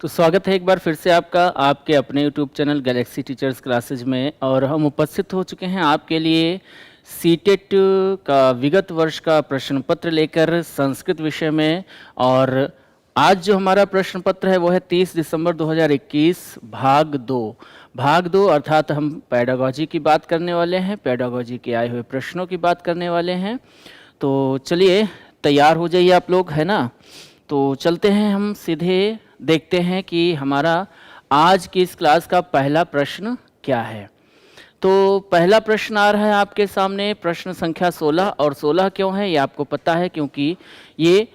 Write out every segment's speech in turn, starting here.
तो स्वागत है एक बार फिर से आपका आपके अपने YouTube channel Galaxy teachers classes में। और हम उपस्थित हो चुके हैं आपके लिए सीटेट का विगत वर्ष का प्रश्न पत्र लेकर संस्कृत विषय में। और आज जो हमारा प्रश्न पत्र है वो है 30 दिसंबर 2021 भाग दो अर्थात हम पेडागोजी की बात करने वाले हैं, पेडागोजी के आए हुए प्रश्नों की बात करने वाले हैं। तो चलिए तैयार हो जाइए आप लोग, है ना। तो चलते हैं, हम सीधे देखते हैं कि हमारा आज की इस क्लास का पहला प्रश्न क्या है। तो पहला प्रश्न आ रहा है आपके सामने, प्रश्न संख्या 16। और 16 क्यों है ये आपको पता है, क्योंकि ये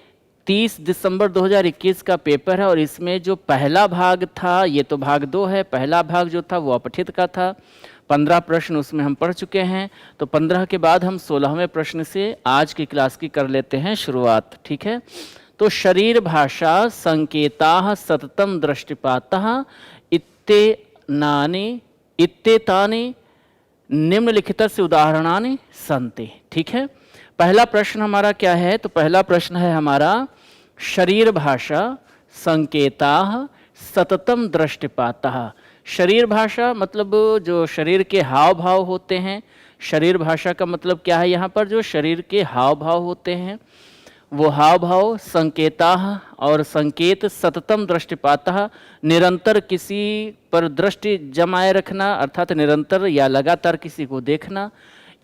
30 दिसंबर 2021 का पेपर है और इसमें जो पहला भाग था, ये तो भाग 2 है, पहला भाग जो था वो अपठित का था। 15 प्रश्न उसमें हम पढ़ चुके हैं। तो 15 के बाद हम 16वें प्रश्न से आज की क्लास की कर लेते हैं शुरुआत, ठीक है। तो शरीर भाषा संकेताः सततं दृष्टिपातः इत्येतानि निम्नलिखितस्य उदाहरणानि सन्ति, ठीक है। पहला प्रश्न हमारा क्या है, तो पहला प्रश्न है हमारा शरीर भाषा संकेताः सततं दृष्टिपातः। शरीर भाषा मतलब जो शरीर के हाव भाव होते हैं। शरीर भाषा का मतलब क्या है, यहाँ पर जो शरीर के हाव भाव होते हैं वो हाव भाव संकेताः, और संकेत सततम दृष्टिपातः, निरंतर किसी पर दृष्टि जमाए रखना अर्थात निरंतर या लगातार किसी को देखना।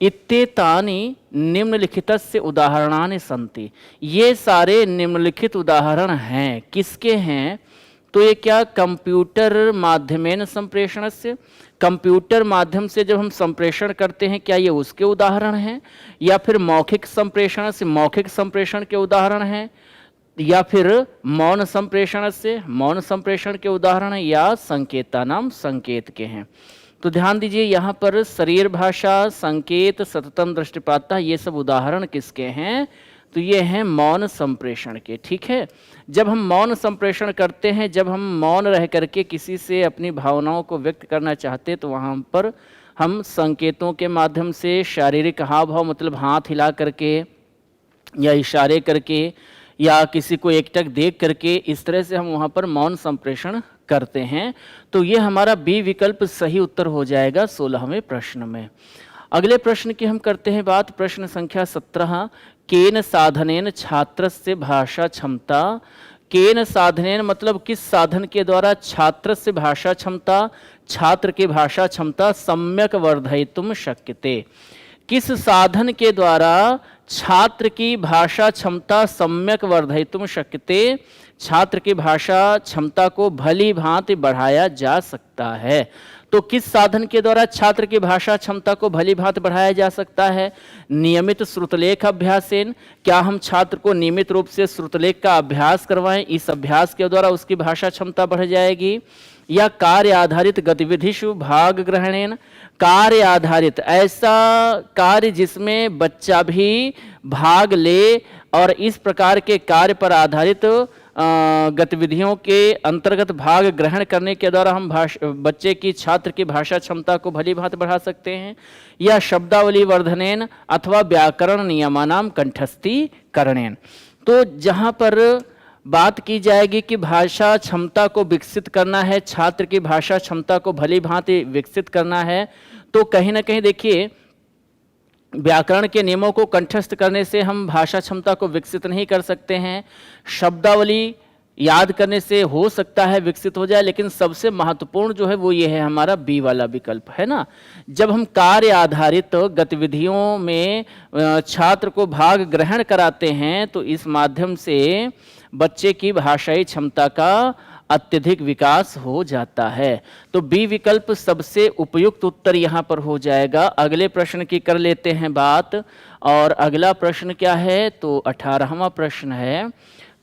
इत्येतानि निम्नलिखितस्य उदाहरणानि सन्ति, ये सारे निम्नलिखित उदाहरण हैं। किसके हैं, तो ये क्या कंप्यूटर माध्यमेन संप्रेषणस्य, कंप्यूटर माध्यम से जब हम संप्रेषण करते हैं क्या ये उसके उदाहरण हैं, या फिर मौखिक संप्रेषण से मौखिक संप्रेषण के उदाहरण हैं, या फिर मौन संप्रेषण से मौन संप्रेषण के उदाहरण हैं, या संकेतानाम संकेत के हैं। तो ध्यान दीजिए यहाँ पर शरीर भाषा संकेत सततम दृष्टिपातः ये सब उदाहरण किसके हैं, तो ये हैं मौन संप्रेषण के, ठीक है। जब हम मौन संप्रेषण करते हैं, जब हम मौन रह करके किसी से अपनी भावनाओं को व्यक्त करना चाहते हैं, तो वहाँ पर हम संकेतों के माध्यम से शारीरिक हाव भाव मतलब हाथ हिला करके या इशारे करके या किसी को एकटक देख करके इस तरह से हम वहाँ पर मौन संप्रेषण करते हैं। तो ये हमारा बी विकल्प सही उत्तर हो जाएगा 16वें प्रश्न में। अगले प्रश्न की हम करते हैं बात, प्रश्न संख्या 17। केन साधनेन छात्रस्य भाषा क्षमता, केन साधनेन मतलब किस साधन के द्वारा छात्रस्य भाषा क्षमता, छात्र की भाषा क्षमता सम्यक वर्धयितुम शक्यते। किस साधन के द्वारा छात्र की भाषा क्षमता सम्यक वर्धयितुम शक्यते, छात्र की भाषा क्षमता को भली भांति बढ़ाया जा सकता है। तो किस साधन के द्वारा छात्र की भाषा क्षमता को भली भांति बढ़ाया जा सकता है, नियमित श्रुतलेख अभ्यासेन, क्या हम छात्र को नियमित रूप से श्रुतलेख का अभ्यास करवाएं, इस अभ्यास के द्वारा उसकी भाषा क्षमता बढ़ जाएगी, या कार्य आधारित गतिविधिषु भाग ग्रहणेन, कार्य आधारित ऐसा कार्य जिसमें बच्चा भी भाग ले और इस प्रकार के कार्य पर आधारित गतिविधियों के अंतर्गत भाग ग्रहण करने के द्वारा हम बच्चे की छात्र की भाषा क्षमता को भली भांति बढ़ा सकते हैं, या शब्दावली वर्धनेन अथवा व्याकरण नियमानाम कंठस्थीकरणेन। तो जहाँ पर बात की जाएगी कि भाषा क्षमता को विकसित करना है, छात्र की भाषा क्षमता को भली भांति विकसित करना है, तो कहीं ना कहीं देखिए व्याकरण के नियमों को कंठस्थ करने से हम भाषा क्षमता को विकसित नहीं कर सकते हैं। शब्दावली याद करने से हो सकता है विकसित हो जाए, लेकिन सबसे महत्वपूर्ण जो है वो ये है हमारा बी वाला विकल्प, है ना। जब हम कार्य आधारित गतिविधियों में छात्र को भाग ग्रहण कराते हैं तो इस माध्यम से बच्चे की भाषाई क्षमता का अत्यधिक विकास हो जाता है। तो बी विकल्प सबसे उपयुक्त उत्तर यहाँ पर हो जाएगा। अगले प्रश्न की कर लेते हैं बात, और अगला प्रश्न क्या है, तो 18वां प्रश्न है।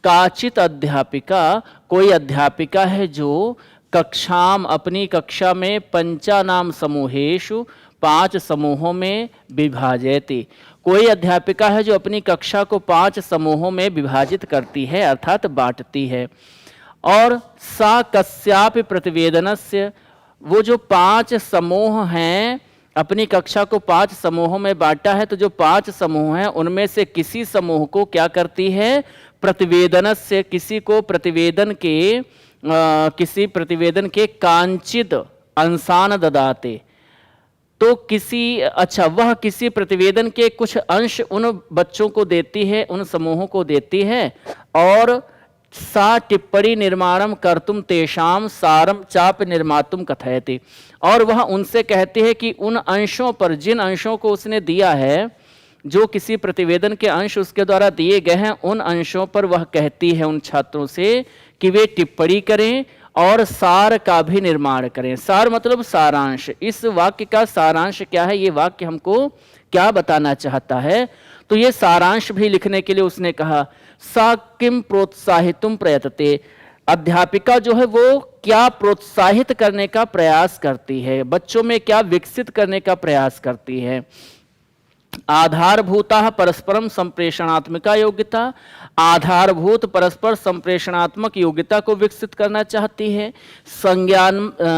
काचित अध्यापिका, कोई अध्यापिका है जो कक्षाम अपनी कक्षा में पंचानाम समूहेषु 5 समूहों में विभाजयति, कोई अध्यापिका है जो अपनी कक्षा को 5 समूहों में विभाजित करती है अर्थात बांटती है, और सा कस्यापि प्रतिवेदनस्य, वो जो 5 समूह हैं अपनी कक्षा को 5 समूहों में बांटा है, तो जो 5 समूह हैं उनमें से किसी समूह को क्या करती है, प्रतिवेदनस्य, किसी को प्रतिवेदन के किसी प्रतिवेदन के कांचित अंशान ददाते, तो वह किसी प्रतिवेदन के कुछ अंश उन बच्चों को देती है, उन समूहों को देती है, और सा टिप्पणी निर्माणम कर्तुम तेषाम सारम चाप निर्मातुम कथयति, और वह उनसे कहती है कि उन अंशों पर, जिन अंशों को उसने दिया है, जो किसी प्रतिवेदन के अंश उसके द्वारा दिए गए हैं, उन अंशों पर वह कहती है उन छात्रों से कि वे टिप्पणी करें और सार का भी निर्माण करें। सार मतलब सारांश। इस वाक्य का सारांश क्या है, ये वाक्य हमको क्या बताना चाहता है, तो ये सारांश भी लिखने के लिए उसने कहा सा किम प्रोत्साहितुम प्रयतते, अध्यापिका जो है वो क्या प्रोत्साहित करने का प्रयास करती है, बच्चों में क्या विकसित करने का प्रयास करती है। आधारभूता परस्परम संप्रेषणात्मिका योग्यता, आधारभूत परस्पर संप्रेषणात्मक योग्यता को विकसित करना चाहती है।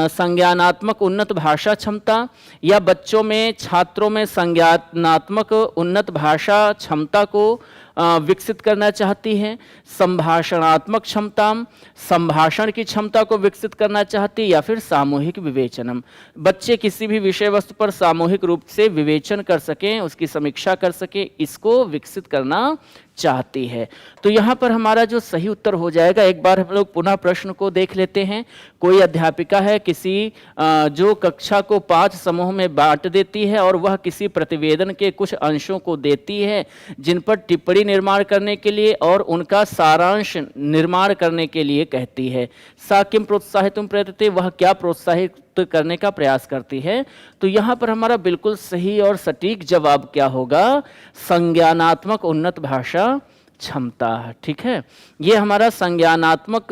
संज्ञानात्मक उन्नत भाषा क्षमता, या बच्चों में, छात्रों में संज्ञानात्मक उन्नत भाषा क्षमता को विकसित करना चाहती है। संभाषणात्मक क्षमता, संभाषण की क्षमता को विकसित करना चाहती है। या फिर सामूहिक विवेचनम, बच्चे किसी भी विषय वस्तु पर सामूहिक रूप से विवेचन कर सकें, उसकी समीक्षा कर सकें, इसको विकसित करना चाहती है। तो यहाँ पर हमारा जो सही उत्तर हो जाएगा, एक बार हम लोग पुनः प्रश्न को देख लेते हैं। कोई अध्यापिका है, किसी जो कक्षा को 5 समूह में बांट देती है और वह किसी प्रतिवेदन के कुछ अंशों को देती है जिन पर टिप्पणी निर्माण करने के लिए और उनका सारांश निर्माण करने के लिए कहती है। सा किम प्रोत्साहितुम प्रयतते, वह क्या प्रोत्साहित करने का प्रयास करती है। तो यहाँ पर हमारा बिल्कुल सही और सटीक जवाब क्या होगा, संज्ञानात्मक उन्नत भाषा क्षमता। ठीक है, ये हमारा संज्ञानात्मक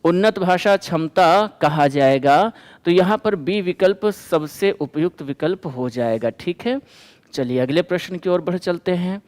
उन्नत भाषा क्षमता कहा जाएगा। तो यहाँ पर बी विकल्प सबसे उपयुक्त विकल्प हो जाएगा। ठीक है, चलिए अगले प्रश्न की ओर बढ़ चलते हैं।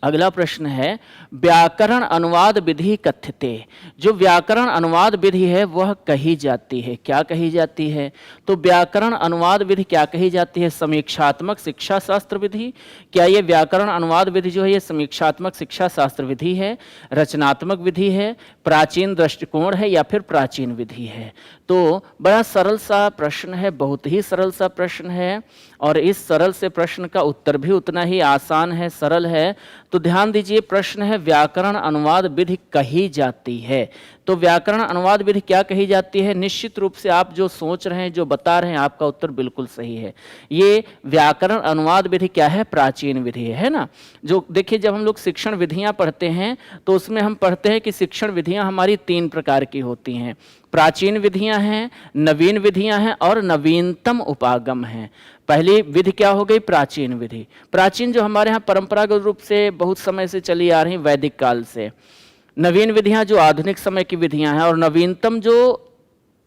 अगला प्रश्न है व्याकरण अनुवाद विधि कथ्यते। जो व्याकरण अनुवाद विधि है वह कही जाती है, क्या कही जाती है, तो व्याकरण अनुवाद विधि क्या कही जाती है, समीक्षात्मक शिक्षा शास्त्र विधि। क्या ये व्याकरण अनुवाद विधि जो है ये समीक्षात्मक शिक्षा शास्त्र विधि है, रचनात्मक विधि है, प्राचीन दृष्टिकोण है, या फिर प्राचीन विधि है। तो बड़ा सरल सा प्रश्न है, बहुत ही सरल सा प्रश्न है, और इस सरल से प्रश्न का उत्तर भी उतना ही आसान है, सरल है। तो ध्यान दीजिए, प्रश्न है व्याकरण अनुवाद विधि कही जाती है। तो व्याकरण अनुवाद विधि क्या कही जाती है, निश्चित रूप से आप जो सोच रहे हैं, जो बता रहे हैं, आपका उत्तर बिल्कुल सही है। ये व्याकरण अनुवाद विधि क्या है, प्राचीन विधि है ना। जो देखिए, जब हम लोग शिक्षण विधियां पढ़ते हैं तो उसमें हम पढ़ते हैं कि शिक्षण विधियां हमारी 3 प्रकार की होती हैं। प्राचीन विधियां हैं, नवीन विधियां हैं, और नवीनतम उपागम हैं। पहली विधि क्या हो गई, प्राचीन विधि। प्राचीन जो हमारे यहाँ परंपरागत रूप से बहुत समय से चली आ रही, वैदिक काल से। नवीन विधियां जो आधुनिक समय की विधियां हैं, और नवीनतम जो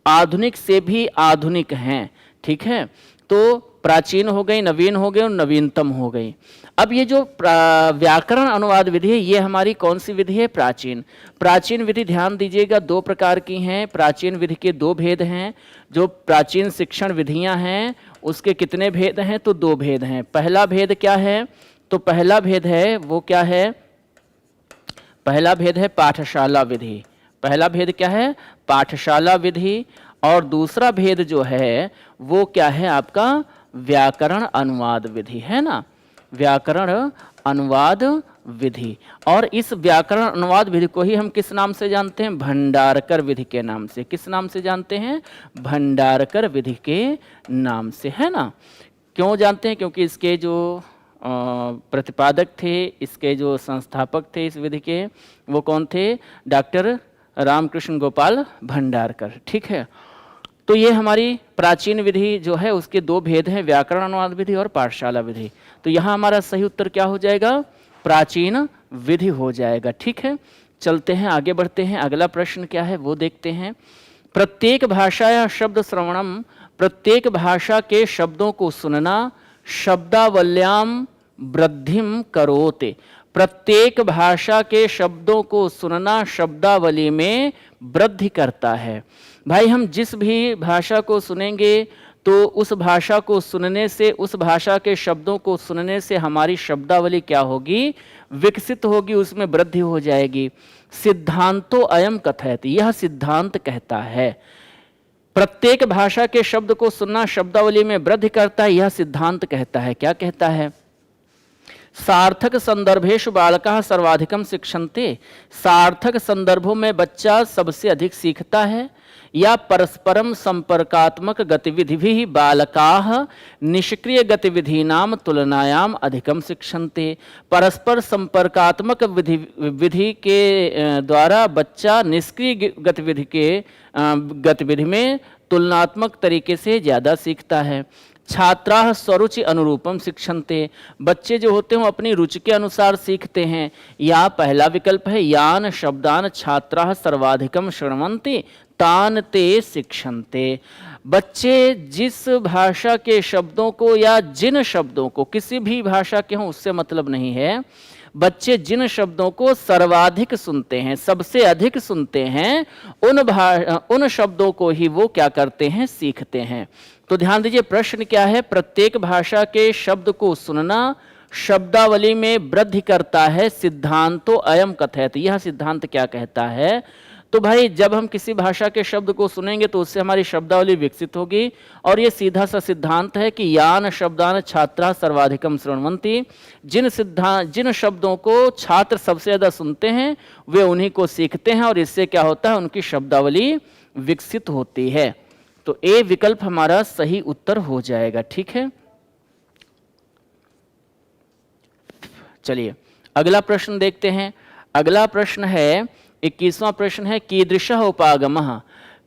आधुनिक से भी आधुनिक हैं। ठीक है, तो प्राचीन हो गई, नवीन हो गई, और नवीनतम हो गई। अब ये जो व्याकरण अनुवाद विधि है, ये हमारी कौन सी विधि है, प्राचीन। प्राचीन विधि ध्यान दीजिएगा 2 प्रकार की हैं। प्राचीन विधि के 2 भेद हैं। जो प्राचीन शिक्षण विधियां हैं उसके कितने भेद हैं, तो 2 भेद हैं। पहला भेद क्या है, तो पहला भेद है वो क्या है, पहला भेद है पाठशाला विधि। पहला भेद क्या है, पाठशाला विधि। और दूसरा भेद जो है वो क्या है, आपका व्याकरण अनुवाद विधि है ना, व्याकरण अनुवाद विधि। और इस व्याकरण अनुवाद विधि को ही हम किस नाम से जानते हैं, भंडारकर विधि के नाम से। किस नाम से जानते हैं, भंडारकर विधि के नाम से, है ना। क्यों जानते हैं, क्योंकि इसके जो प्रतिपादक थे, इसके जो संस्थापक थे इस विधि के, वो कौन थे, डॉक्टर रामकृष्ण गोपाल भंडारकर। ठीक है, तो ये हमारी प्राचीन विधि जो है उसके 2 भेद हैं, व्याकरण अनुवाद विधि और पाठशाला विधि। तो यहाँ हमारा सही उत्तर क्या हो जाएगा, प्राचीन विधि हो जाएगा। ठीक है, चलते हैं आगे बढ़ते हैं। अगला प्रश्न क्या है वो देखते हैं। प्रत्येक भाषा या शब्द श्रवणम, प्रत्येक भाषा के शब्दों को सुनना, शब्दावल्याम वृद्धिम करोते। प्रत्येक भाषा के शब्दों को सुनना शब्दावली में वृद्धि करता है। भाई, हम जिस भी भाषा को सुनेंगे तो उस भाषा को सुनने से, उस भाषा के शब्दों को सुनने से हमारी शब्दावली क्या होगी, विकसित होगी, उसमें वृद्धि हो जाएगी। सिद्धांतो अयम कथयति, यह सिद्धांत कहता है प्रत्येक भाषा के शब्द को सुनना शब्दावली में वृद्धि करता है, यह सिद्धांत कहता है। क्या कहता है? सार्थक संदर्भेषु बालकाः सर्वाधिकम शिक्षन्ते, सार्थक संदर्भों में बच्चा सबसे अधिक सीखता है। या परस्परम संपर्कात्मक गतिविधि बालकाः निष्क्रिय गतिविधीनाम तुलनायाम अधिकम शिक्षन्ते, परस्पर संपर्कात्मक विधि के द्वारा बच्चा निष्क्रिय गतिविधि में तुलनात्मक तरीके से ज़्यादा सीखता है। छात्राः स्वरुचि अनुरूपम शिक्षन्ते, बच्चे जो होते हैं अपनी रुचि के अनुसार सीखते हैं। या पहला विकल्प है यान शब्दान छात्राः सर्वाधिकम शृण्वन्ति तान ते शिक्षन्ते, बच्चे जिस भाषा के शब्दों को या जिन शब्दों को, किसी भी भाषा के हों उससे मतलब नहीं है, बच्चे जिन शब्दों को सर्वाधिक सुनते हैं, सबसे अधिक सुनते हैं, उन शब्दों को ही वो क्या करते हैं, सीखते हैं। तो ध्यान दीजिए प्रश्न क्या है, प्रत्येक भाषा के शब्द को सुनना शब्दावली में वृद्धि करता है, सिद्धांतो अयम कथयति, यह सिद्धांत क्या कहता है। तो भाई जब हम किसी भाषा के शब्द को सुनेंगे तो उससे हमारी शब्दावली विकसित होगी, और ये सीधा सा सिद्धांत है कि यान शब्दान छात्रा सर्वाधिकम शृण्वन्ति, जिन शब्दों को छात्र सबसे ज़्यादा सुनते हैं वे उन्हीं को सीखते हैं, और इससे क्या होता है, उनकी शब्दावली विकसित होती है। तो ए विकल्प हमारा सही उत्तर हो जाएगा। ठीक है, चलिए अगला प्रश्न देखते हैं। अगला प्रश्न है 21वां प्रश्न है कीदृशः उपागमः।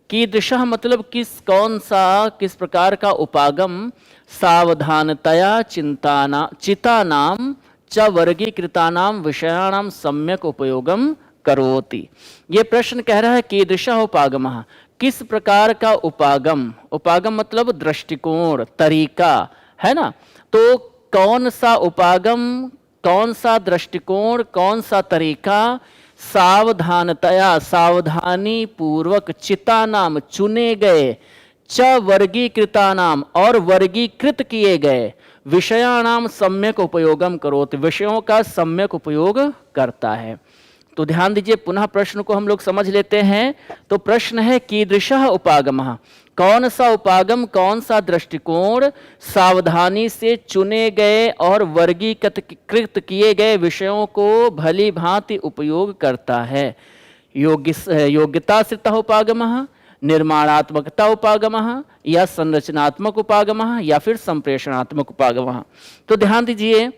कीदृशः मतलब कौन सा, किस प्रकार का उपागम, सावधानतया चितानां च वर्गीकृतानां विषयाणां सम्यक उपयोगम करोति। ये प्रश्न कह रहा है कीदृशः उपागमः, किस प्रकार का उपागम, उपागम मतलब दृष्टिकोण, तरीका है ना। तो कौन सा उपागम, कौन सा दृष्टिकोण, कौन सा तरीका, सावधानतया सावधानी पूर्वक, चिता नाम चुने गए, च वर्गीकृतानाम और वर्गीकृत किए गए, विषयाणाम सम्यक उपयोगम करोति, विषयों का सम्यक उपयोग करता है। तो ध्यान दीजिए पुनः प्रश्न को हम लोग समझ लेते हैं। तो प्रश्न है कीदृशः उपागमः, कौन सा उपागम, कौन सा दृष्टिकोण सावधानी से चुने गए और वर्गीकृत किए गए विषयों को भली भांति उपयोग करता है। योग्यता सिद्ध उपागमः, निर्माणात्मकता उपागमः, या संरचनात्मक उपागमः, या फिर संप्रेषणात्मक उपागमः। तो ध्यान दीजिए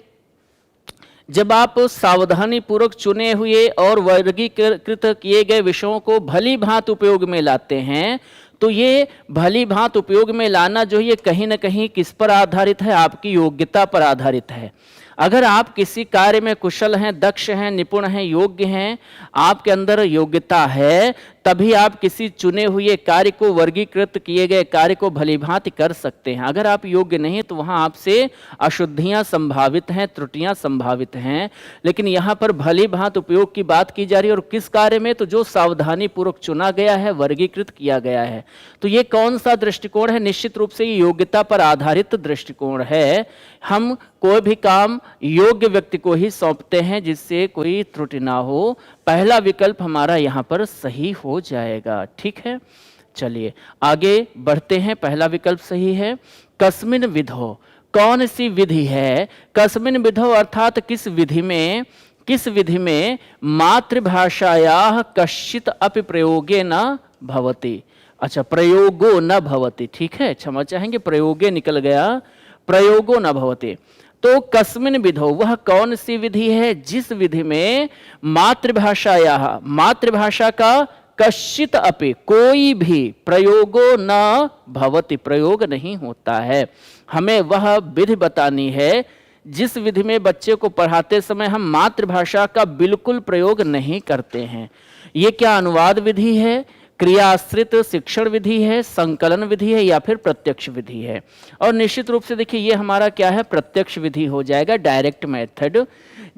जब आप सावधानी पूर्वक चुने हुए और वर्गीकृत किए गए विषयों को भली भांति उपयोग में लाते हैं, तो ये भली भांति उपयोग में लाना जो ये कहीं ना कहीं किस पर आधारित है, आपकी योग्यता पर आधारित है। अगर आप किसी कार्य में कुशल हैं, दक्ष हैं, निपुण हैं, योग्य हैं, आपके अंदर योग्यता है, तभी आप किसी चुने हुए कार्य को, वर्गीकृत किए गए कार्य को भलीभांति कर सकते हैं। अगर आप योग्य नहीं तो वहाँ आपसे अशुद्धियाँ संभावित हैं, त्रुटियाँ संभावित हैं। लेकिन यहाँ पर भलीभांति उपयोग की बात की जा रही है, और किस कार्य में, तो जो सावधानी पूर्वक चुना गया है, वर्गीकृत किया गया है। तो ये कौन सा दृष्टिकोण है, निश्चित रूप से ये योग्यता पर आधारित दृष्टिकोण है। हम कोई भी काम योग्य व्यक्ति को ही सौंपते हैं जिससे कोई त्रुटि ना हो। पहला विकल्प हमारा यहाँ पर सही हो जाएगा। ठीक है, चलिए आगे बढ़ते हैं। पहला विकल्प सही है। कस्मिन विधौ, कौन सी विधि है, कस्मिन विधौ अर्थात किस विधि में मातृभाषायाः कश्चित् अपि प्रयोगे न भवति। अच्छा, प्रयोगो न भवति, ठीक है, क्षमा चाहेंगे, प्रयोगे निकल गया, प्रयोगो न भवति। तो कस्मिन विधौ, वह कौन सी विधि है जिस विधि में मातृभाषायाः, मातृभाषा का कश्चित् अपि, कोई भी, प्रयोगो न भवति, प्रयोग नहीं होता है। हमें वह विधि बतानी है जिस विधि में बच्चे को पढ़ाते समय हम मातृभाषा का बिल्कुल प्रयोग नहीं करते हैं। ये क्या अनुवाद विधि है, क्रियाश्रित शिक्षण विधि है, संकलन विधि है, या फिर प्रत्यक्ष विधि है। और निश्चित रूप से देखिए ये हमारा क्या है, प्रत्यक्ष विधि हो जाएगा, डायरेक्ट मेथड,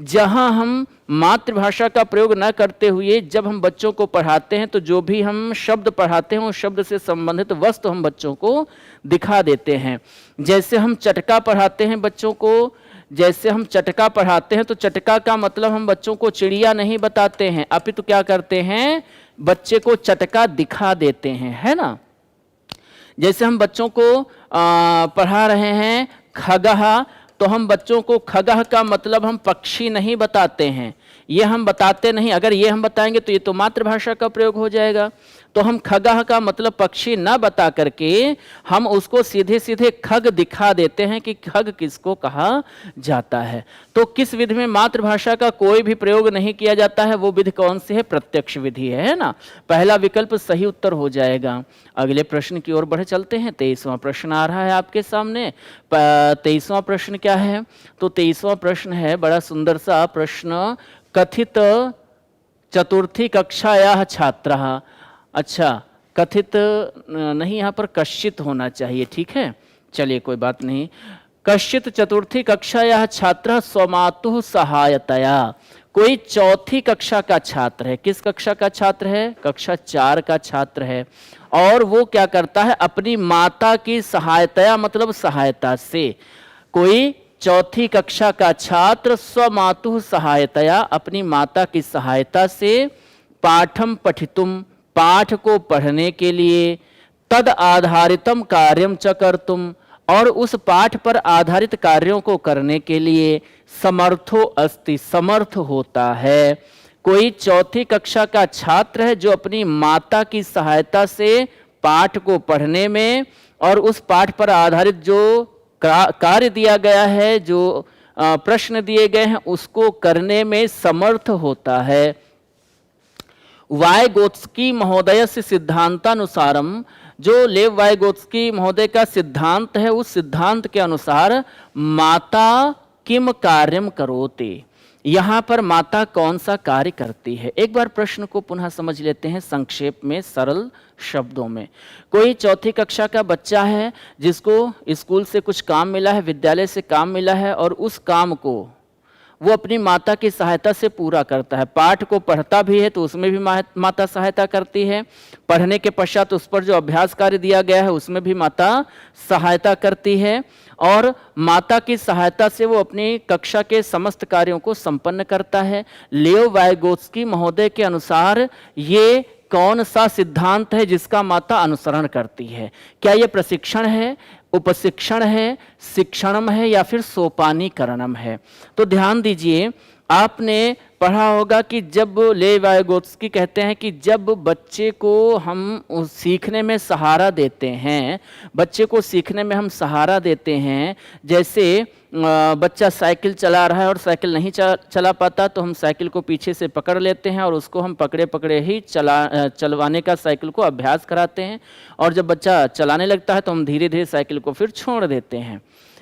जहां हम मातृभाषा का प्रयोग न करते हुए जब हम बच्चों को पढ़ाते हैं तो जो भी हम शब्द पढ़ाते हैं उस शब्द से संबंधित वस्तु हम बच्चों को दिखा देते हैं। जैसे हम चटका पढ़ाते हैं बच्चों को, जैसे हम चटका पढ़ाते हैं तो चटका का मतलब हम बच्चों को चिड़िया नहीं बताते हैं, अपितु क्या करते हैं, बच्चे को चटका दिखा देते हैं, है ना। जैसे हम बच्चों को पढ़ा रहे हैं खगः, तो हम बच्चों को खगः का मतलब हम पक्षी नहीं बताते हैं, ये हम बताते नहीं। अगर ये हम बताएंगे तो ये तो मातृभाषा का प्रयोग हो जाएगा। तो हम खगः का मतलब पक्षी न बता करके हम उसको सीधे सीधे खग दिखा देते हैं कि खग किसको कहा जाता है। तो किस विधि में मातृभाषा का कोई भी प्रयोग नहीं किया जाता है, वो विधि कौन सी है, प्रत्यक्ष विधि है ना। पहला विकल्प सही उत्तर हो जाएगा। अगले प्रश्न की ओर बढ़े चलते हैं। 23वां प्रश्न आ रहा है आपके सामने। 23वां प्रश्न क्या है, तो 23वां प्रश्न है बड़ा सुंदर सा प्रश्न, कथित चतुर्थी कक्षायाः छात्रः, अच्छा कथित नहीं, यहाँ पर कश्चित होना चाहिए, ठीक है, चलिए कोई बात नहीं। कश्चित चतुर्थी कक्षायाः छात्रः स्वमातुः सहायतया, कोई चौथी कक्षा का छात्र है। किस कक्षा का छात्र है, कक्षा 4 का छात्र है, और वो क्या करता है, अपनी माता की सहायतया मतलब सहायता से, कोई चौथी कक्षा का छात्र स्वमातुः सहायतया अपनी माता की सहायता से पाठम पठितुम पाठ को पढ़ने के लिए, तद आधारितम कार्यम च कर्तुम और उस पाठ पर आधारित कार्यों को करने के लिए समर्थो अस्ति समर्थ होता है। कोई चौथी कक्षा का छात्र है जो अपनी माता की सहायता से पाठ को पढ़ने में और उस पाठ पर आधारित जो कार्य दिया गया है, जो प्रश्न दिए गए हैं उसको करने में समर्थ होता है। वाइगोत्स्की महोदय से सिद्धांतानुसारम, जो लेव वाइगोत्स्की महोदय का सिद्धांत है उस सिद्धांत के अनुसार माता किम कार्यम करोति, यहाँ पर माता कौन सा कार्य करती है। एक बार प्रश्न को पुनः समझ लेते हैं संक्षेप में सरल शब्दों में। कोई चौथी कक्षा का बच्चा है जिसको स्कूल से कुछ काम मिला है, विद्यालय से काम मिला है, और उस काम को वो अपनी माता की सहायता से पूरा करता है। पाठ को पढ़ता भी है तो उसमें भी माता सहायता करती है, पढ़ने के पश्चात उस पर जो अभ्यास कार्य दिया गया है उसमें भी माता सहायता करती है, और माता की सहायता से वो अपनी कक्षा के समस्त कार्यों को संपन्न करता है। लेव वाइगोत्स्की महोदय के अनुसार ये कौन सा सिद्धांत है जिसका माता अनुसरण करती है। क्या ये प्रशिक्षण है, उपशिक्षण है, शिक्षणम है, या फिर सोपानीकरणम है। तो ध्यान दीजिए, आपने पढ़ा होगा कि जब लेव वाइगोत्स्की कहते हैं कि जब बच्चे को हम सीखने में सहारा देते हैं, बच्चे को सीखने में हम सहारा देते हैं, जैसे बच्चा साइकिल चला रहा है और साइकिल नहीं चला पाता तो हम साइकिल को पीछे से पकड़ लेते हैं और उसको हम पकड़े पकड़े ही चलवाने का साइकिल को अभ्यास कराते हैं, और जब बच्चा चलाने लगता है तो हम धीरे धीरे साइकिल को फिर छोड़ देते हैं।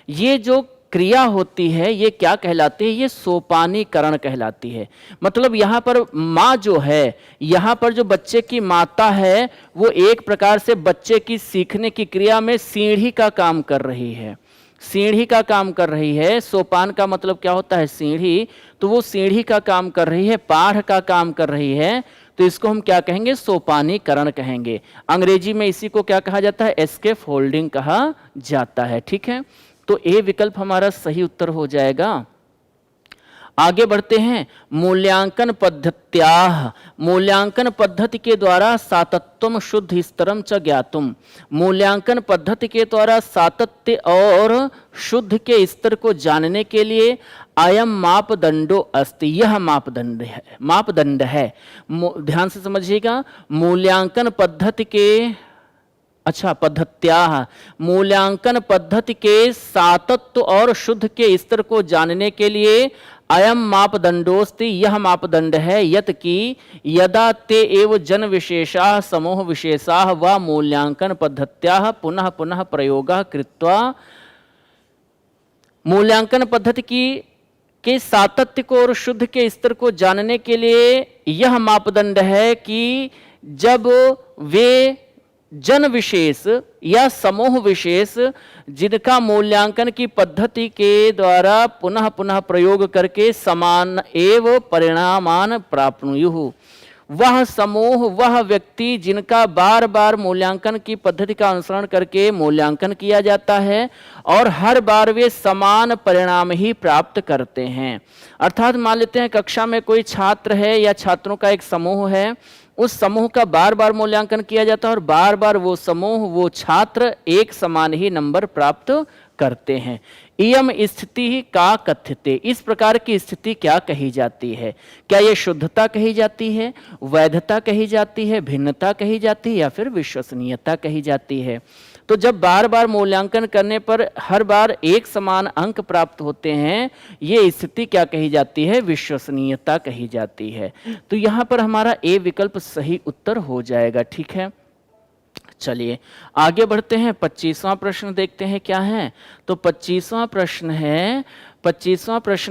ये जो क्रिया होती है ये क्या कहलाती है, ये सोपानीकरण कहलाती है। मतलब यहाँ पर माँ जो है, यहाँ पर जो बच्चे की माता है वो एक प्रकार से बच्चे की सीखने की क्रिया में सीढ़ी का काम कर रही है, सीढ़ी का काम कर रही है। सोपान का मतलब क्या होता है, सीढ़ी, तो वो सीढ़ी का काम कर रही है, पाठ का काम कर रही है, तो इसको हम क्या कहेंगे, सोपानीकरण कहेंगे। अंग्रेजी में इसी को क्या कहा जाता है, एस्केप होल्डिंग कहा जाता है। ठीक है, तो ए विकल्प हमारा सही उत्तर हो जाएगा। आगे बढ़ते हैं। मूल्यांकन पद्धत्याः, मूल्यांकन पद्धति के द्वारा सातत्यम शुद्ध स्तरम च ज्ञातुम, मूल्यांकन पद्धति के द्वारा सातत्य और शुद्ध के स्तर को जानने के लिए अयम मापदंडो अस्ति, यह मापदंड है, मापदंड है। ध्यान से समझिएगा, मूल्यांकन पद्धति के पद्धत्याः, मूल्यांकन पद्धति के सातत्य और शुद्ध के स्तर को जानने के लिए अयम मापदंडोस्ति, यह मापदंड है, यत कि यदा ते एव जन विशेषाः समूह विशेषाः व मूल्यांकन पद्धत्याः पुनः पुनः प्रयोगः कृत्वा, मूल्यांकन पद्धति के सातत्य को और शुद्ध के स्तर को जानने के लिए यह मापदंड है कि जब वे जन विशेष या समूह विशेष जिनका मूल्यांकन की पद्धति के द्वारा पुनः पुनः प्रयोग करके समान एव परिणामान प्राप्नुयुः, वह समूह वह व्यक्ति जिनका बार बार मूल्यांकन की पद्धति का अनुसरण करके मूल्यांकन किया जाता है और हर बार वे समान परिणाम ही प्राप्त करते हैं। अर्थात मान लेते हैं कक्षा में कोई छात्र है या छात्रों का एक समूह है, उस समूह का बार बार मूल्यांकन किया जाता है और बार बार वो समूह वो छात्र एक समान ही नंबर प्राप्त करते हैं। इयम स्थिति का कथ्यते, इस प्रकार की स्थिति क्या कही जाती है? क्या ये शुद्धता कही जाती है, वैधता कही जाती है, भिन्नता कही जाती है या फिर विश्वसनीयता कही जाती है? तो जब बार बार मूल्यांकन करने पर हर बार एक समान अंक प्राप्त होते हैं, ये स्थिति क्या कही जाती है? विश्वसनीयता कही जाती है। तो यहाँ पर हमारा ए विकल्प सही उत्तर हो जाएगा। ठीक है, चलिए आगे बढ़ते हैं। 25वां प्रश्न देखते हैं क्या है। तो 25वां प्रश्न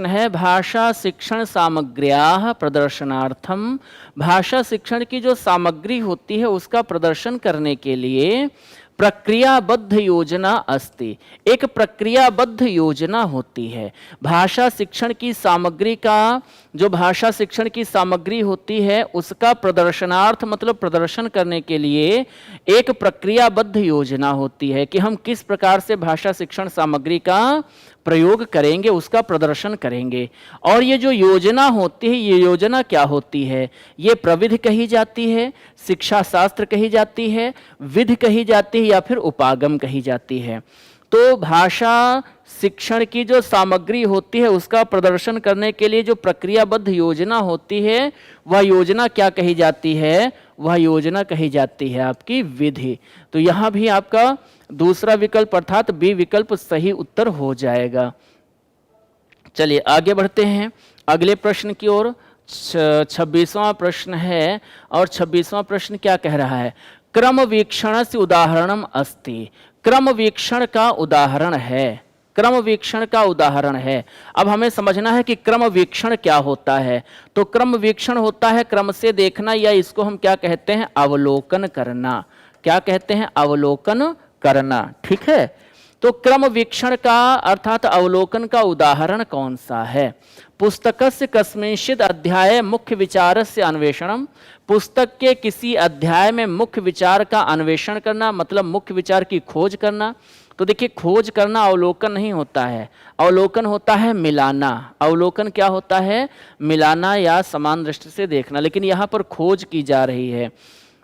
है भाषा शिक्षण सामग्र्याः प्रदर्शनार्थम, भाषा शिक्षण की जो सामग्री होती है उसका प्रदर्शन करने के लिए प्रक्रियाबद्ध योजना अस्ति, एक प्रक्रियाबद्ध योजना होती है। भाषा शिक्षण की सामग्री का, जो भाषा शिक्षण की सामग्री होती है उसका प्रदर्शनार्थ मतलब प्रदर्शन करने के लिए एक प्रक्रियाबद्ध योजना होती है कि हम किस प्रकार से भाषा शिक्षण सामग्री का प्रयोग करेंगे, उसका प्रदर्शन करेंगे। और ये जो योजना होती है, ये योजना क्या होती है? ये प्रविधि कही जाती है, शिक्षा शास्त्र कही जाती है, विधि कही जाती है या फिर उपागम कही जाती है। तो भाषा शिक्षण की जो सामग्री होती है उसका प्रदर्शन करने के लिए जो प्रक्रियाबद्ध योजना होती है वह योजना क्या कही जाती है? वह योजना कही जाती है आपकी विधि। तो यहाँ भी आपका दूसरा विकल्प अर्थात बी विकल्प सही उत्तर हो जाएगा। चलिए आगे बढ़ते हैं अगले प्रश्न की ओर। 26वां प्रश्न है और 26वां प्रश्न क्या कह रहा है? क्रम वीक्षण से उदाहरणम अस्ति, क्रम वीक्षण का उदाहरण है, क्रम वीक्षण का उदाहरण है। अब हमें समझना है कि क्रम वीक्षण क्या होता है। तो क्रम वीक्षण होता है क्रम से देखना, या इसको हम क्या कहते हैं? अवलोकन करना। क्या कहते हैं? अवलोकन करना। ठीक है, तो क्रम वीक्षण का अर्थात अवलोकन का उदाहरण कौन सा है? पुस्तकस्य कस्मिंश्चित् अध्याये मुख्य विचारस्य अन्वेषणम, पुस्तक के किसी अध्याय में मुख्य विचार का अन्वेषण करना मतलब मुख्य विचार की खोज करना। तो देखिए खोज करना अवलोकन नहीं होता है, अवलोकन होता है मिलाना। अवलोकन क्या होता है? मिलाना या समान दृष्टि से देखना, लेकिन यहाँ पर खोज की जा रही है।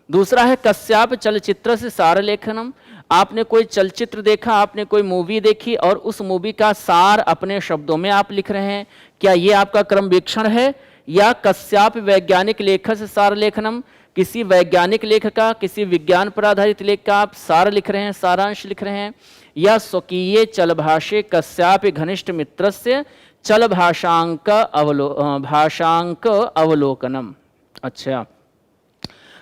दूसरा है कस्याप चलचित्र से सार लेखनम, आपने कोई चलचित्र देखा, आपने कोई मूवी देखी और उस मूवी का सार अपने शब्दों में आप लिख रहे हैं, क्या ये आपका क्रम वीक्षण है? या कस्याप वैज्ञानिक लेखक से सार लेखनम, किसी वैज्ञानिक लेख का, किसी विज्ञान पर आधारित लेख का आप सार लिख रहे हैं, सारांश लिख रहे हैं। या स्वकीय चलभाषे कस्यापि घनिष्ठ मित्रस्य चल भाषांक अवलोकनम। अच्छा,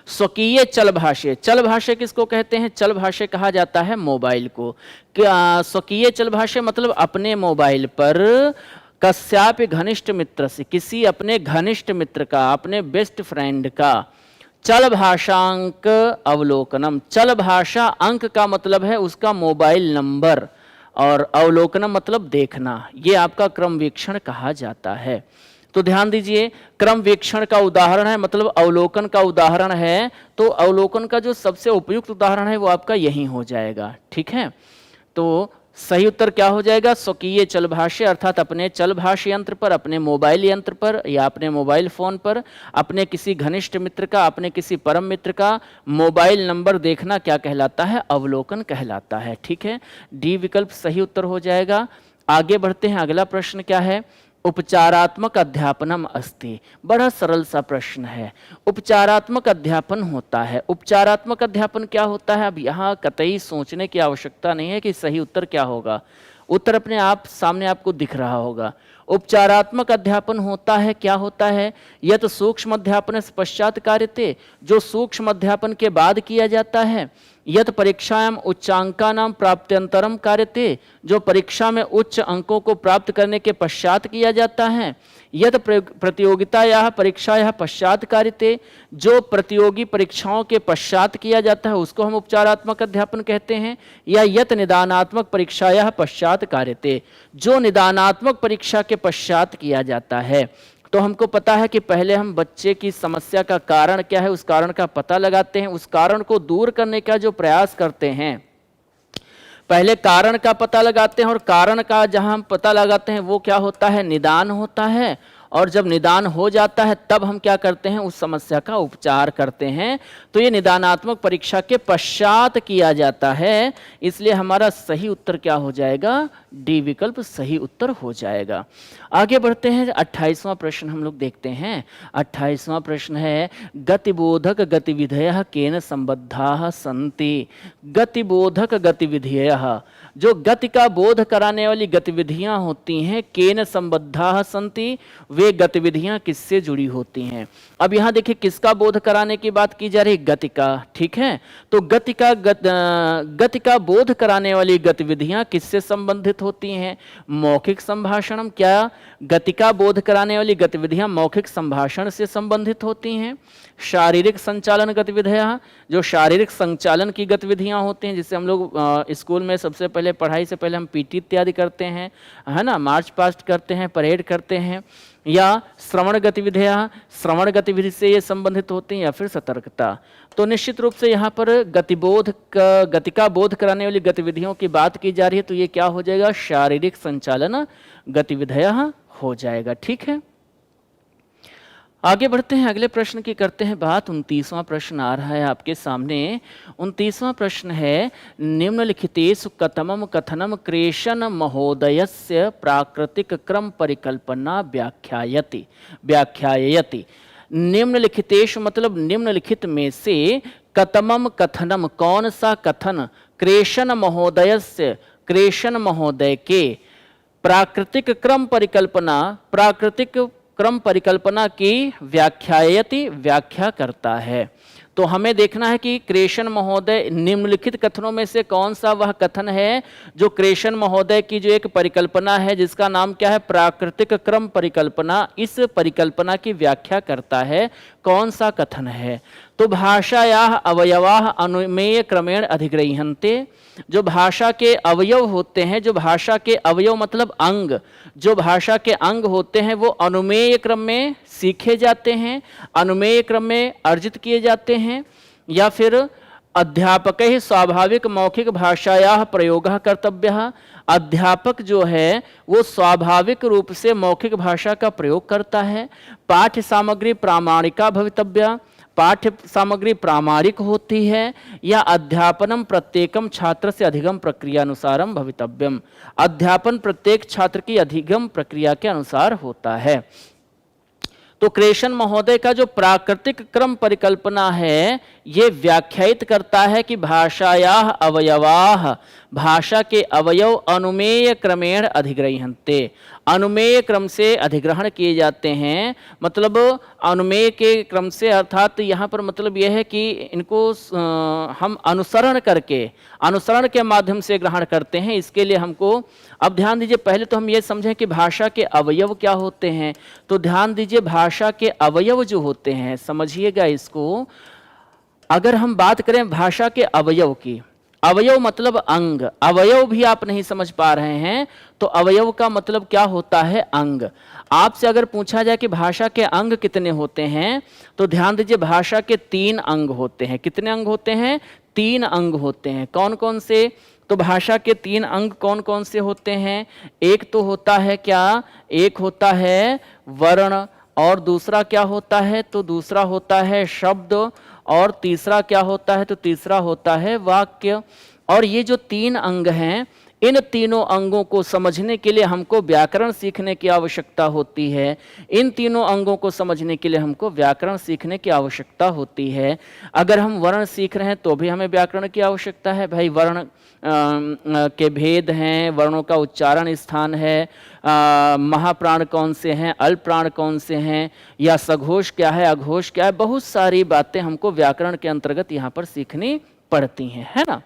स्वकीय चल भाषे, चल भाषे किसको कहते हैं? चल भाषे कहा जाता है मोबाइल को। स्वकीय चल भाषे मतलब अपने मोबाइल पर कस्यापि घनिष्ठ मित्र से, किसी अपने घनिष्ठ मित्र का, अपने बेस्ट फ्रेंड का चल भाषांक अवलोकनम, चल भाषा अंक का मतलब है उसका मोबाइल नंबर और अवलोकनम मतलब देखना, ये आपका क्रम वीक्षण कहा जाता है। तो ध्यान दीजिए क्रम वीक्षण का उदाहरण है मतलब अवलोकन का उदाहरण है, तो अवलोकन का जो सबसे उपयुक्त उदाहरण है वो आपका यही हो जाएगा। ठीक है, तो सही उत्तर क्या हो जाएगा? स्वकीय चल भाष्य अर्थात अपने चल भाष्य यंत्र पर, अपने मोबाइल यंत्र पर या अपने मोबाइल फोन पर अपने किसी घनिष्ठ मित्र का, अपने किसी परम मित्र का मोबाइल नंबर देखना क्या कहलाता है? अवलोकन कहलाता है। ठीक है, डी विकल्प सही उत्तर हो जाएगा। आगे बढ़ते हैं, अगला प्रश्न क्या है? उपचारात्मक अध्यापनम अस्ति, बड़ा सरल सा प्रश्न है। उपचारात्मक अध्यापन होता है, उपचारात्मक अध्यापन क्या होता है? अब यहाँ कतई सोचने की आवश्यकता नहीं है कि सही उत्तर क्या होगा, उत्तर अपने आप सामने आपको दिख रहा होगा। उपचारात्मक अध्यापन होता है, क्या होता है? यत सूक्ष्म अध्यापन से पश्चात कार्यते, जो सूक्ष्म अध्यापन के बाद किया जाता है। यत परीक्षायाम उच्चांकानाम प्राप्त्यंतरम कार्यते, जो परीक्षा में उच्च अंकों को प्राप्त करने के पश्चात किया जाता है। यत प्रतियोगितायाः परीक्षायाः पश्चात कार्यते, जो प्रतियोगी परीक्षाओं के पश्चात किया जाता है उसको हम उपचारात्मक अध्यापन कहते हैं। या यत निदानात्मक परीक्षायाः पश्चात कार्यते, जो निदानात्मक परीक्षा के पश्चात किया जाता है। तो हमको पता है कि पहले हम बच्चे की समस्या का कारण क्या है, उस कारण का पता लगाते हैं, उस कारण को दूर करने का जो प्रयास करते हैं, पहले कारण का पता लगाते हैं, और कारण का जहां हम पता लगाते हैं वो क्या होता है? निदान होता है। और जब निदान हो जाता है तब हम क्या करते हैं? उस समस्या का उपचार करते हैं। तो ये निदानात्मक परीक्षा के पश्चात किया जाता है, इसलिए हमारा सही उत्तर क्या हो जाएगा? डी विकल्प सही उत्तर हो जाएगा। आगे बढ़ते हैं, 28वां प्रश्न हम लोग देखते हैं। 28वां प्रश्न है गतिबोधक गतिविधयः केन संबद्धाः सन्ति। गतिबोधक गतिविधयः, जो गति का बोध कराने वाली गतिविधियां होती हैं, केन संबद्धाः सन्ति, वे गतिविधियां किससे जुड़ी होती हैं? अब यहां देखिए किसका बोध कराने की बात की जा रही? गति का, ठीक है। तो गति का बोध कराने वाली गतिविधियां किससे संबंधित होती हैं? मौखिक संभाषणम। क्या गति का बोध कराने वाली गतिविधियां मौखिक संभाषण से संबंधित होती हैं? शारीरिक संचालन गतिविधियां, जो शारीरिक संचालन की गतिविधियां होती हैं, जिससे हम लोग स्कूल में सबसे पहले पढ़ाई से पहले हम पीटी इत्यादि करते हैं, है ना, मार्च पास्ट करते हैं, परेड करते हैं। या श्रवण गतिविधियां, श्रवण गतिविधि से ये संबंधित होती हैं। या फिर सतर्कता। तो निश्चित रूप से यहाँ पर गति का बोध कराने वाली गतिविधियों की बात की जा रही है, तो ये क्या हो जाएगा? शारीरिक संचालन गतिविधियां हो जाएगा, ठीक है। आगे बढ़ते हैं, अगले प्रश्न की करते हैं बात। 29वां प्रश्न आ रहा है आपके सामने। 29वां प्रश्न है निम्नलिखितेषु कथमं कथनम क्रेशन महोदयस्य प्राकृतिक क्रम परिकल्पना व्याख्यायति। निम्नलिखितेषु मतलब निम्नलिखित में से, कथमं कथनम कौन सा कथन, क्रेशन महोदयस्य क्रेशन महोदय के, प्राकृतिक क्रम परिकल्पना की व्याख्यायति व्याख्या करता है। तो हमें देखना है कि क्रेशन महोदय, निम्नलिखित कथनों में से कौन सा वह कथन है जो क्रेशन महोदय की जो एक परिकल्पना है जिसका नाम क्या है? प्राकृतिक क्रम परिकल्पना, इस परिकल्पना की व्याख्या करता है। कौन सा कथन है? तो भाषायाः अवयवाः अनुमेय क्रमेण अधिग्रह्यन्ते, जो भाषा के अवयव होते हैं, जो भाषा के अवयव मतलब अंग, जो भाषा के अंग होते हैं वो अनुमेय क्रम में सीखे जाते हैं, अनुमेय क्रम में अर्जित किए जाते हैं। या फिर अध्यापक ही स्वाभाविक मौखिक भाषायाः प्रयोगः कर्तव्यः, अध्यापक जो है वो स्वाभाविक रूप से मौखिक भाषा का प्रयोग करता है। पाठ्य सामग्री प्रामाणिका भवितव्या, पाठ्य सामग्री प्रामाणिक होती है। या अध्यापनम प्रत्येकम छात्र से अधिगम प्रक्रियानुसारम भवितव्यम, अध्यापन प्रत्येक छात्र की अधिगम प्रक्रिया के अनुसार होता है। तो क्रेशन महोदय का जो प्राकृतिक क्रम परिकल्पना है ये व्याख्यायित करता है कि भाषायाः अवयवाः, भाषा के अवयव अनुमेय क्रमेण अधिग्रह्यन्ते, अनुमेय क्रम से अधिग्रहण किए जाते हैं। मतलब अनुमेय के क्रम से, अर्थात यहाँ पर मतलब यह है कि इनको हम अनुसरण करके, अनुसरण के माध्यम से ग्रहण करते हैं। इसके लिए हमको, अब ध्यान दीजिए, पहले तो हम ये समझें कि भाषा के अवयव क्या होते हैं। तो ध्यान दीजिए, भाषा के अवयव जो होते हैं, समझिएगा इसको। अगर हम बात करें भाषा के अवयव की, अवयव मतलब अंग, अवयव भी आप नहीं समझ पा रहे हैं तो अवयव का मतलब क्या होता है? अंग। आपसे अगर पूछा जाए कि भाषा के अंग कितने होते हैं, तो ध्यान दीजिए भाषा के 3 अंग होते हैं। कितने अंग होते हैं? 3 अंग होते हैं। कौन कौन से? तो भाषा के 3 अंग कौन कौन से होते हैं? एक तो होता है क्या? एक होता है वर्ण, और दूसरा क्या होता है? तो दूसरा होता है शब्द, और तीसरा क्या होता है? तो तीसरा होता है वाक्य। और ये जो 3 अंग हैं इन तीनों अंगों को समझने के लिए हमको व्याकरण सीखने की आवश्यकता होती है। इन तीनों अंगों को समझने के लिए हमको व्याकरण सीखने की आवश्यकता होती है। अगर हम वर्ण सीख रहे हैं तो भी हमें व्याकरण की आवश्यकता है। भाई वर्ण के भेद हैं, वर्णों का उच्चारण स्थान है, महाप्राण कौन से हैं, अल्प प्राण कौन से हैं, या सघोष क्या है, अघोष क्या है, बहुत सारी बातें हमको व्याकरण के अंतर्गत यहाँ पर सीखनी पड़ती हैं, है ना।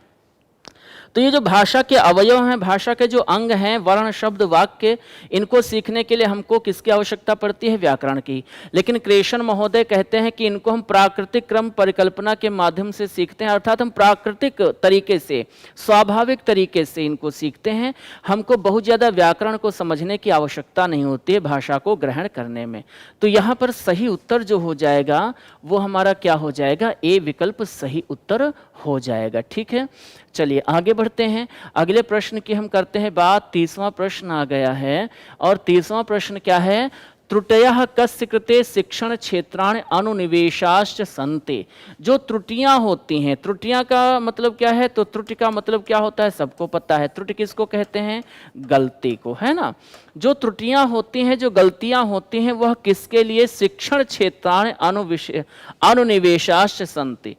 तो ये जो भाषा के अवयव हैं, भाषा के जो अंग हैं, वर्ण, शब्द, वाक्य, इनको सीखने के लिए हमको किसकी आवश्यकता पड़ती है? व्याकरण की। लेकिन क्रेशन महोदय कहते हैं कि इनको हम प्राकृतिक क्रम परिकल्पना के माध्यम से सीखते हैं, अर्थात हम प्राकृतिक तरीके से, स्वाभाविक तरीके से इनको सीखते हैं। हमको बहुत ज़्यादा व्याकरण को समझने की आवश्यकता नहीं होती है भाषा को ग्रहण करने में। तो यहाँ पर सही उत्तर जो हो जाएगा वो हमारा क्या हो जाएगा? ए विकल्प सही उत्तर हो जाएगा। ठीक है, चलिए आगे बढ़ते हैं। अगले प्रश्न की हम करते हैं बात। 30वां प्रश्न आ गया है और 30वां प्रश्न क्या है? त्रुटयः कस्य कृते शिक्षण क्षेत्राणि अनुनिवेशाश्च सन्ति। जो त्रुटियां होती हैं, त्रुटियां का मतलब क्या है? तो त्रुटि का मतलब क्या होता है? सबको पता है। त्रुटि किसको कहते हैं? गलती को, है ना। जो त्रुटियां होती हैं, जो गलतियां होती हैं, वह किसके लिए? शिक्षण क्षेत्राणि अनुनिवेशाश्च सन्ति।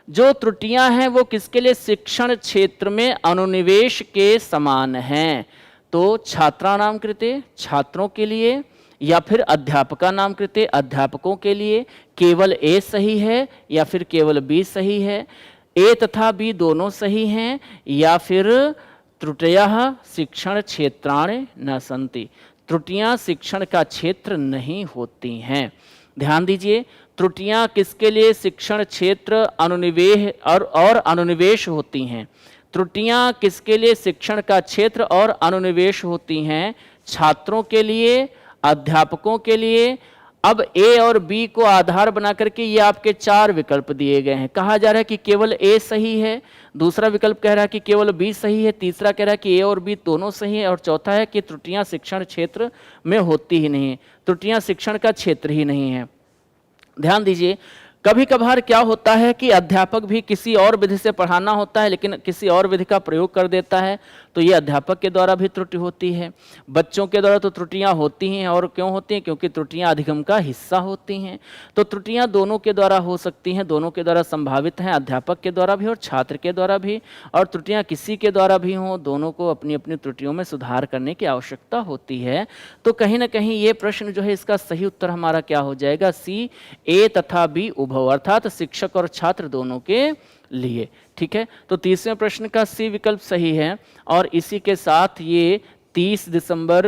जो त्रुटियां हैं वो किसके लिए? शिक्षण क्षेत्र में अनुनिवेश के समान हैं। तो छात्राणाम कृते, छात्रों के लिए, या फिर अध्यापका नाम कृते, अध्यापकों के लिए। केवल ए सही है या फिर केवल बी सही है? ए तथा बी दोनों सही हैं, या फिर त्रुटयः शिक्षण क्षेत्राणि न सन्ति। त्रुटियां शिक्षण का क्षेत्र नहीं होती हैं। ध्यान दीजिए, त्रुटियां किसके लिए शिक्षण क्षेत्र अनुनिवेश और अनुनिवेश होती हैं? त्रुटियां किसके लिए शिक्षण का क्षेत्र और अनुनिवेश होती हैं? छात्रों के लिए, अध्यापकों के लिए। अब ए और बी को आधार बना करके ये आपके 4 विकल्प दिए गए हैं। कहा जा रहा है कि केवल ए सही है, दूसरा विकल्प कह रहा है कि केवल बी सही है, तीसरा कह रहा है कि ए और बी दोनों सही है, और चौथा है कि त्रुटियां शिक्षण क्षेत्र में होती ही नहीं है, त्रुटियां शिक्षण का क्षेत्र ही नहीं है। ध्यान दीजिए, कभी कभार क्या होता है कि अध्यापक भी किसी और विधि से पढ़ाना होता है लेकिन किसी और विधि का प्रयोग कर देता है, तो ये अध्यापक के द्वारा भी त्रुटि होती है। बच्चों के द्वारा तो त्रुटियां होती हैं, और क्यों होती हैं? क्योंकि त्रुटियां अधिगम का हिस्सा होती हैं। तो त्रुटियां दोनों के द्वारा हो सकती हैं, दोनों के द्वारा संभावित हैं, अध्यापक के द्वारा भी और छात्र के द्वारा भी। और त्रुटियां किसी के द्वारा भी हों, दोनों को अपनी अपनी त्रुटियों में सुधार करने की आवश्यकता होती है। तो कहीं ना कहीं ये प्रश्न जो है, इसका सही उत्तर हमारा क्या हो जाएगा? सी, ए तथा बी उभव, अर्थात शिक्षक और छात्र दोनों के लिए। ठीक है, तो 30वें प्रश्न का सी विकल्प सही है। और इसी के साथ ये 30 दिसंबर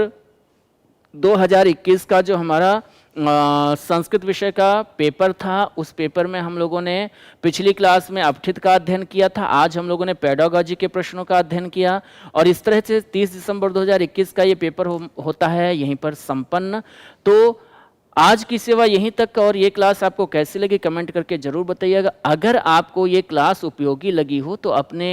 2021 का जो हमारा संस्कृत विषय का पेपर था, उस पेपर में हम लोगों ने पिछली क्लास में अपठित का अध्ययन किया था, आज हम लोगों ने पेडागॉजी के प्रश्नों का अध्ययन किया, और इस तरह से 30 दिसंबर 2021 का ये पेपर होता है यहीं पर संपन्न। तो आज की सेवा यहीं तक, और ये क्लास आपको कैसी लगी कमेंट करके ज़रूर बताइएगा। अगर आपको ये क्लास उपयोगी लगी हो तो अपने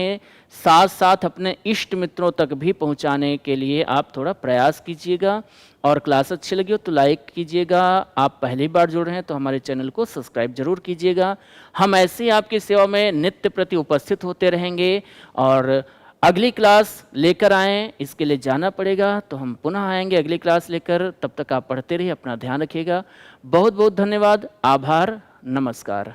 साथ साथ अपने इष्ट मित्रों तक भी पहुंचाने के लिए आप थोड़ा प्रयास कीजिएगा, और क्लास अच्छी लगी हो तो लाइक कीजिएगा। आप पहली बार जुड़ रहे हैं तो हमारे चैनल को सब्सक्राइब जरूर कीजिएगा। हम ऐसे ही आपकी सेवा में नित्य प्रति उपस्थित होते रहेंगे, और अगली क्लास लेकर आएँ इसके लिए जाना पड़ेगा, तो हम पुनः आएंगे अगली क्लास लेकर। तब तक आप पढ़ते रहिए, अपना ध्यान रखिएगा। बहुत बहुत धन्यवाद, आभार, नमस्कार।